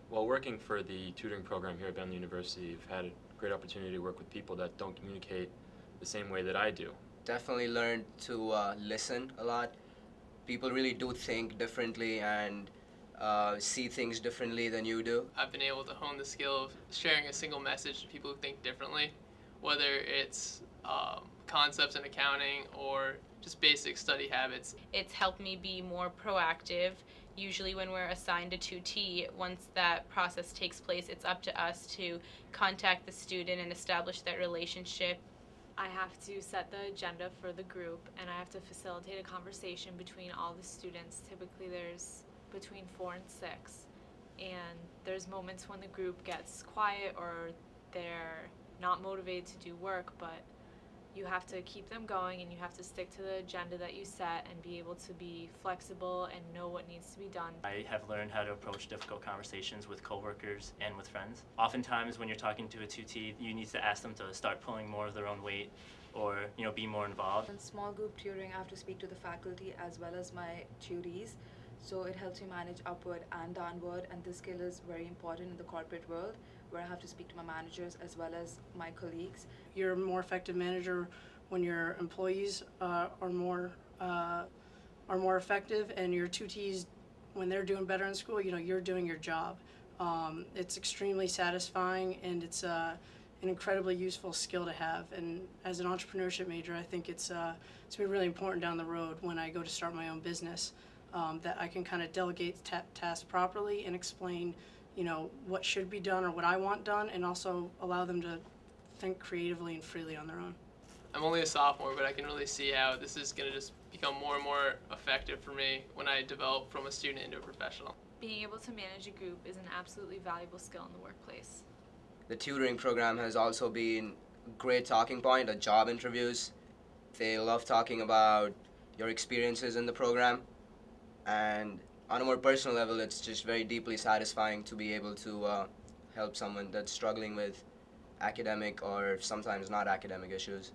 While working for the tutoring program here at Bentley University, I've had a great opportunity to work with people that don't communicate the same way that I do. Definitely learned to listen a lot. People really do think differently and see things differently than you do. I've been able to hone the skill of sharing a single message to people who think differently, whether it's concepts in accounting or just basic study habits. It's helped me be more proactive. Usually when we're assigned a tutee, once that process takes place, it's up to us to contact the student and establish that relationship. I have to set the agenda for the group, and I have to facilitate a conversation between all the students. Typically there's between 4 and 6, and there's moments when the group gets quiet or they're not motivated to do work, but you have to keep them going and you have to stick to the agenda that you set and be able to be flexible and know what needs to be done. I have learned how to approach difficult conversations with coworkers and with friends. Oftentimes when you're talking to a tutee, you need to ask them to start pulling more of their own weight or be more involved. In small group tutoring, I have to speak to the faculty as well as my tutees, so it helps me manage upward and downward, and this skill is very important in the corporate world where I have to speak to my managers as well as my colleagues. You're a more effective manager when your employees are more effective, and your tutees, when they're doing better in school, you're doing your job. It's extremely satisfying, and it's an incredibly useful skill to have. And as an entrepreneurship major, I think it's been really important down the road when I go to start my own business, that I can kind of delegate tasks properly and explain what should be done or what I want done, and also allow them to think creatively and freely on their own. I'm only a sophomore, but I can really see how this is going to just become more and more effective for me when I develop from a student into a professional. Being able to manage a group is an absolutely valuable skill in the workplace. The tutoring program has also been a great talking point at job interviews. They love talking about your experiences in the program, and on a more personal level, it's just very deeply satisfying to be able to help someone that's struggling with academic or sometimes not academic issues.